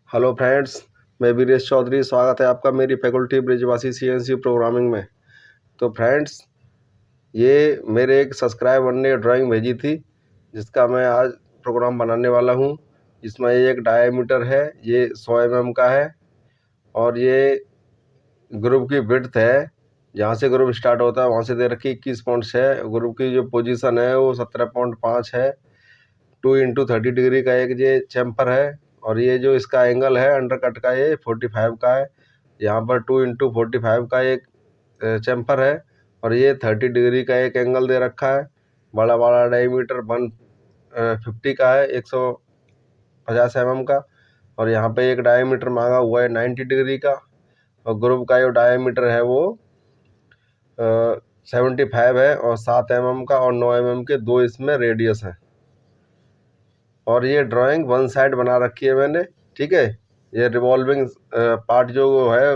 Hello friends, मैं वीरेश चौधरी। स्वागत है आपका मेरी फैकल्टी ब्रिजवासी सीएनसी प्रोग्रामिंग में। तो फ्रेंड्स, ये मेरे एक सब्सक्राइबर ने ड्राइंग भेजी थी जिसका मैं आज प्रोग्राम बनाने वाला हूँ। इसमें एक डायमीटर है, ये 100 mm का है और ये ग्रुप की विड्थ है। जहाँ से ग्रुप स्टार्ट होता है वहाँ से दे रखी 21.6। ग्रुप की जो पोजीशन है वो 17.5 है। 2 × 30 डिग्री का एक ये चैम्पर है और ये जो इसका एंगल है अंडरकट का ये 45 का है। यहाँ पर 2 × 45 का एक चैम्पर है और ये 30 डिग्री का एक एंगल दे रखा है। बड़ा बड़ा डायमीटर 150 का है, 150 mm का। और यहाँ पे एक डायमीटर मांगा हुआ है 90 डिग्री का और ग्रुप का जो डायमीटर है वो 75 है और 7 mm का और 9 mm के दो इसमें रेडियस है। और ये ड्राइंग वन साइड बना रखी है मैंने, ठीक है। ये रिवॉल्विंग पार्ट जो है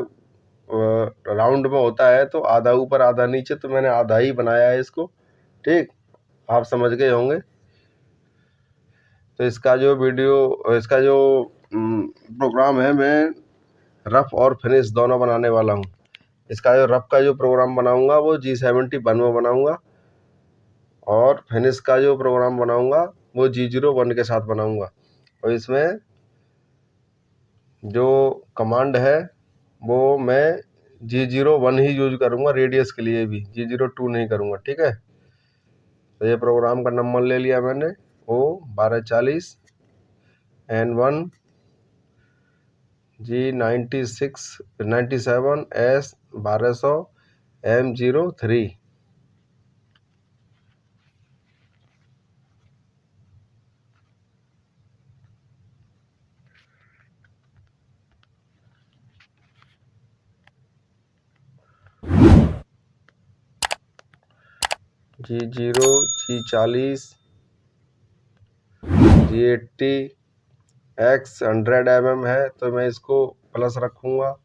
राउंड में होता है, तो आधा ऊपर आधा नीचे, तो मैंने आधा ही बनाया है इसको, ठीक। आप समझ गए होंगे। तो इसका जो प्रोग्राम है, मैं रफ और फिनिश दोनों बनाने वाला हूँ। इसका जो रफ का जो प्रोग्राम बनाऊंगा वो G71 में बनाऊंगा और फिनिश का जो प्रोग्राम बनाऊंगा वो G01 के साथ बनाऊंगा। और इसमें जो कमांड है वो मैं G01 ही यूज करूंगा रेडियस के लिए भी, G02 नहीं करूंगा, ठीक है। तो ये प्रोग्राम का नंबर ले लिया मैंने, O 1240 N1 G97 S 1200 M03। G0 G40 G80 X 100 mm है तो मैं इसको प्लस रखूंगा,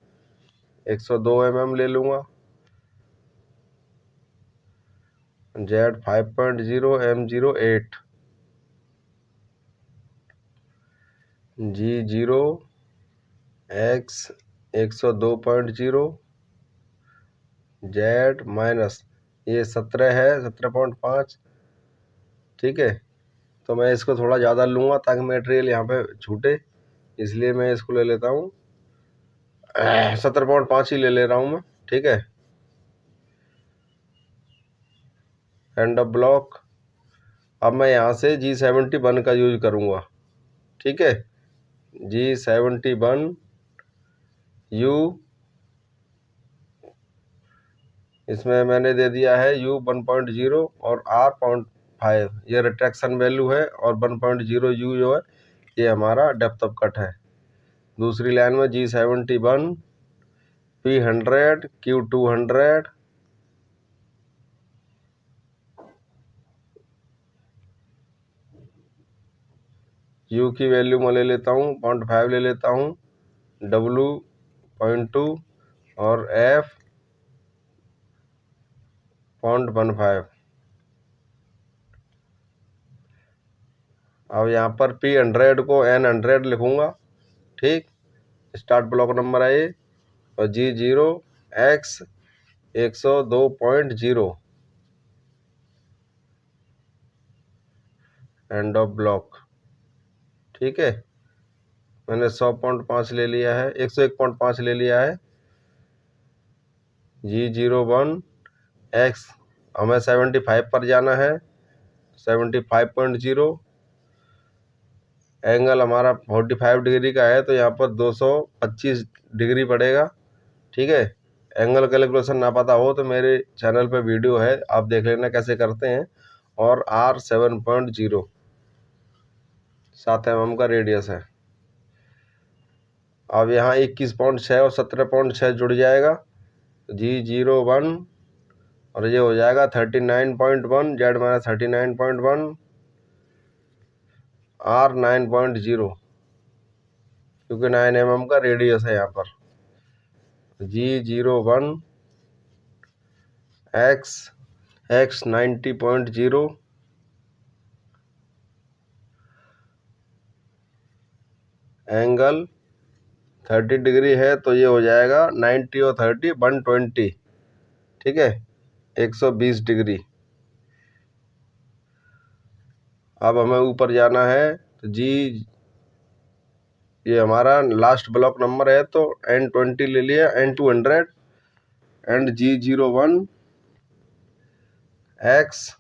102 mm ले लूंगा। Z 5.0 M08 G0 X 102.0 Z minus ये 17 है, 17.5, ठीक है। तो मैं इसको थोड़ा ज़्यादा लूँगा ताकि मटेरियल यहाँ पे छूटे, इसलिए मैं इसको ले लेता हूँ 17.5 ही ले रहा हूँ मैं, ठीक है। End of block. अब मैं यहाँ से G71 का यूज करूँगा, ठीक है। G71 U, इसमें मैंने दे दिया है U 1.0 और R 0.5, ये रिट्रैक्शन वैल्यू है। और 1.0 U जो है ये हमारा डेप्थ ऑफ कट है। दूसरी लाइन में G71 P100 Q200 U की वैल्यू मैं ले लेता हूँ 0.5 ले लेता हूँ, W 0.2 और F 0.15। अब यहाँ पर P100 को N100 लिखूँगा, ठीक। स्टार्ट ब्लॉक नंबर है ये। और G0 X 102.0 end of block, ठीक है। मैंने 100.5 ले लिया है, 101.5 ले लिया है। G01 X हमें 75 पर जाना है, 75.0। एंगल हमारा 45 डिग्री का है तो यहाँ पर 225 डिग्री पड़ेगा, ठीक है। एंगल कैलकुलेशन ना पता हो तो मेरे चैनल पे वीडियो है, आप देख लेना कैसे करते हैं। और R 7.0, 7 mm का रेडियस है। अब यहाँ 21.6 और 17.6 जुड़ जाएगा, G01 और ये हो जाएगा 39.1, Z माइनस 39.1, R 9.0, क्योंकि 9 mm का रेडियस है यहाँ पर। G01 X 90.0 एंगल 30 डिग्री है तो ये हो जाएगा 90 और 30 120, ठीक है, 120 डिग्री। अब हमें ऊपर जाना है तो जी, ये हमारा लास्ट ब्लॉक नंबर है तो N20 ले लिया, N200 एंड G01 X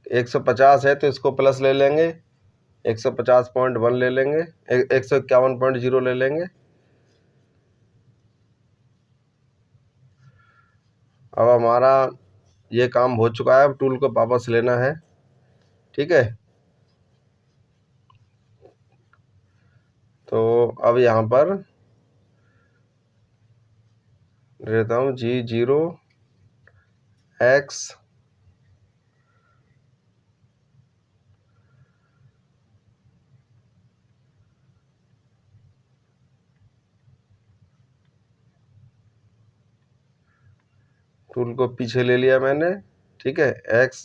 150 है तो इसको प्लस ले लेंगे, 150.1 ले लेंगे, 151.0 ले लेंगे। अब हमारा ये काम हो चुका है, अब टूल को वापस लेना है, ठीक है। तो अब यहाँ पर लेता हूँ G0X टूल को पीछे ले लिया मैंने, ठीक है। X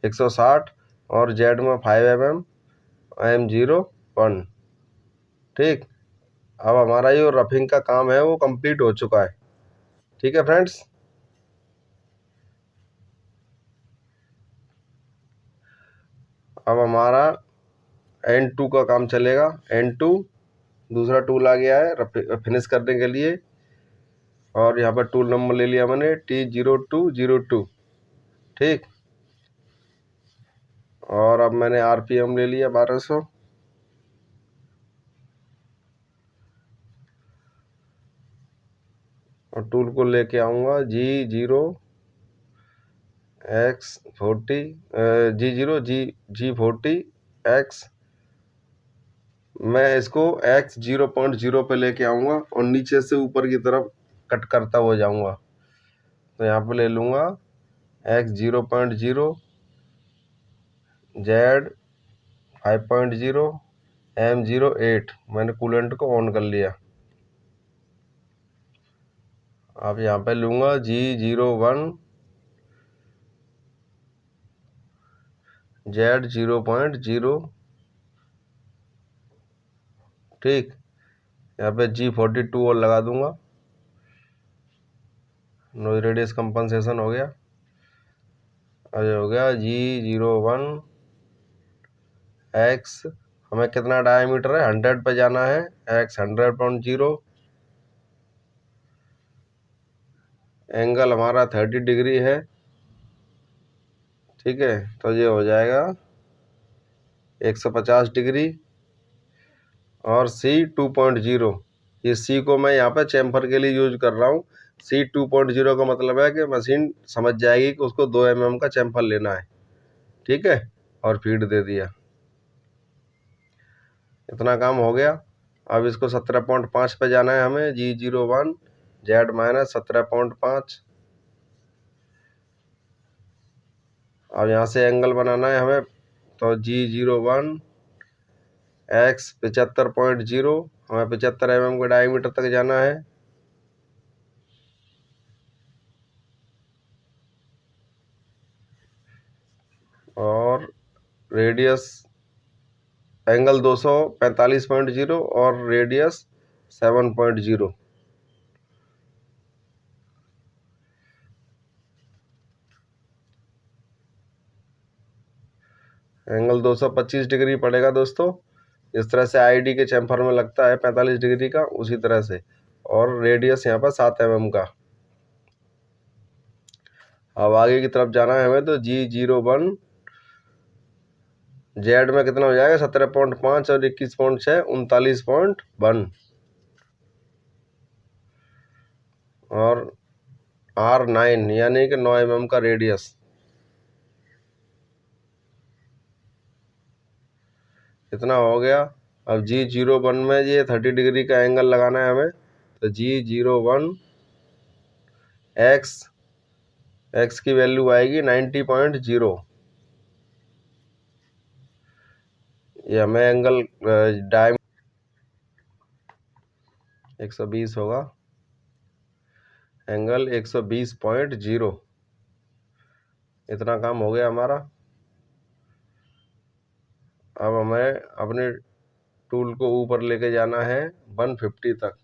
160 और Z में 5 mm M01, ठीक। अब हमारा जो रफिंग का काम है वो कंप्लीट हो चुका है, ठीक है फ्रेंड्स। अब हमारा N2 का काम चलेगा। N2 दूसरा टूल आ गया है फिनिश करने के लिए, और यहाँ पर टूल नंबर ले लिया मैंने T0202, ठीक। और अब मैंने RPM ले लिया 1200, और टूल को लेके आऊँगा G0G40X। मैं इसको X 0.0 पे लेके आऊँगा और नीचे से ऊपर की तरफ कट करता हुआ जाऊँगा। तो यहाँ पे ले लूँगा X 0.0, Z 5.0, M08। मैंने कूलेंट को ऑन कर लिया। अब यहाँ पे लूँगा G01, Z 0.0, ठीक। यहाँ पे G42 और लगा दूंगा, नॉइज रेडियस कंपनसेशन हो गया। अब ये हो गया G01X। हमें कितना डायमीटर है, 100 पे जाना है, X 100.0। एंगल हमारा 30 डिग्री है, ठीक है। तो ये हो जाएगा 150 डिग्री। और C 2.0, ये C को मैं यहाँ पे चैम्फर के लिए यूज कर रहा हूँ। C 2.0 का मतलब है कि मशीन समझ जाएगी कि उसको 2 mm का चैम्फर लेना है, ठीक है। और फीड दे दिया, इतना काम हो गया। अब इसको 17.5 पे जाना है हमें, G01 Z माइनस 17.5। अब यहाँ से एंगल बनाना है हमें, तो G01X 75.0, हमें 75 mm के डायमीटर तक जाना है। और रेडियस एंगल 245.0 और रेडियस 7.0। एंगल 225 डिग्री पड़ेगा दोस्तों, इस तरह से आईडी के चैम्फर में लगता है 45 डिग्री का, उसी तरह से। और रेडियस यहाँ पर 7 mm का। अब आगे की तरफ जाना है हमें, तो G01 Z में कितना हो जाएगा, 17.5 और 21.6 39.1। और R9 यानी कि 9 mm का रेडियस। इतना हो गया। अब G01 में ये 30 डिग्री का एंगल लगाना है हमें, तो G01X की वैल्यू आएगी 90.0। ये हमें एंगल डायम 120 होगा, एंगल 120.0। इतना काम हो गया हमारा। अब हमें अपने टूल को ऊपर लेके जाना है 150 तक।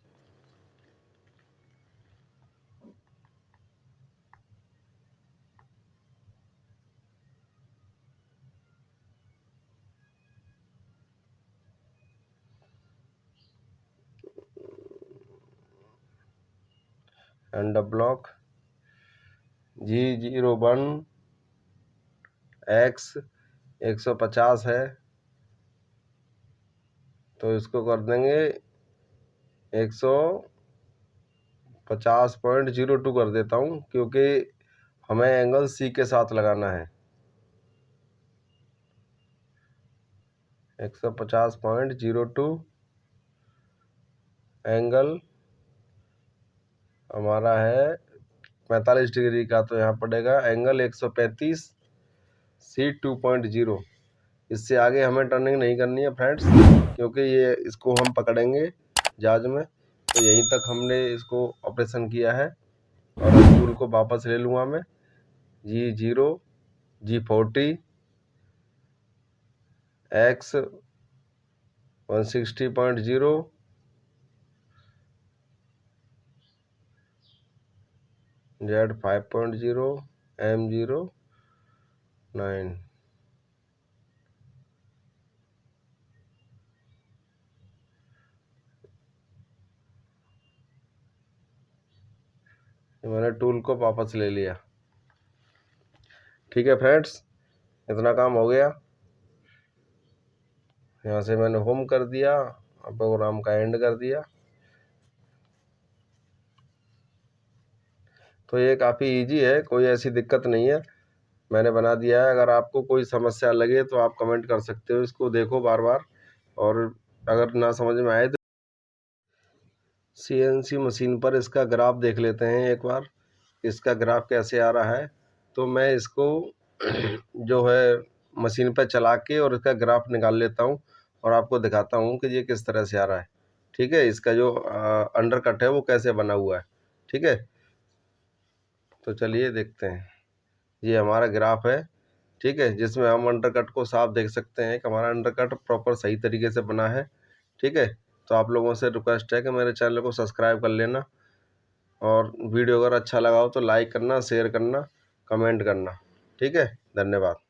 एंड ब्लॉक G01 X 150 है, तो इसको कर देंगे 150.02 कर देता हूँ, क्योंकि हमें एंगल C के साथ लगाना है। 150.02 एंगल हमारा है 45 डिग्री का, तो यहाँ पड़ेगा एंगल 135 C 2.0। इससे आगे हमें टर्निंग नहीं करनी है फ्रेंड्स, क्योंकि ये इसको हम पकड़ेंगे जहाज में, तो यहीं तक हमने इसको ऑपरेशन किया है। और अब टूल को वापस ले लूँगा मैं, G0 G40 X 160.0 Z 5.0 M09। मैंने टूल को वापस ले लिया। ठीक है फ्रेंड्स, इतना काम हो गया। यहाँ से मैंने होम कर दिया, अब प्रोग्राम का एंड कर दिया। तो ये काफ़ी इजी है, कोई ऐसी दिक्कत नहीं है, मैंने बना दिया है। अगर आपको कोई समस्या लगे तो आप कमेंट कर सकते हो, इसको देखो बार बार, और अगर ना समझ में आए तो CNC मशीन पर इसका ग्राफ देख लेते हैं एक बार, इसका ग्राफ कैसे आ रहा है। तो मैं इसको जो है मशीन पर चला के और इसका ग्राफ निकाल लेता हूँ और आपको दिखाता हूँ कि ये किस तरह से आ रहा है। ठीक है, इसका जो अंडर कट है वो कैसे बना हुआ है। ठीक है, तो चलिए देखते हैं। ये हमारा ग्राफ है, ठीक है, जिसमें हम अंडर कट को साफ देख सकते हैं कि हमारा अंडर कट प्रॉपर सही तरीके से बना है। ठीक है, तो आप लोगों से रिक्वेस्ट है कि मेरे चैनल को सब्सक्राइब कर लेना, और वीडियो अगर अच्छा लगा हो तो लाइक करना, शेयर करना, कमेंट करना। ठीक है, धन्यवाद।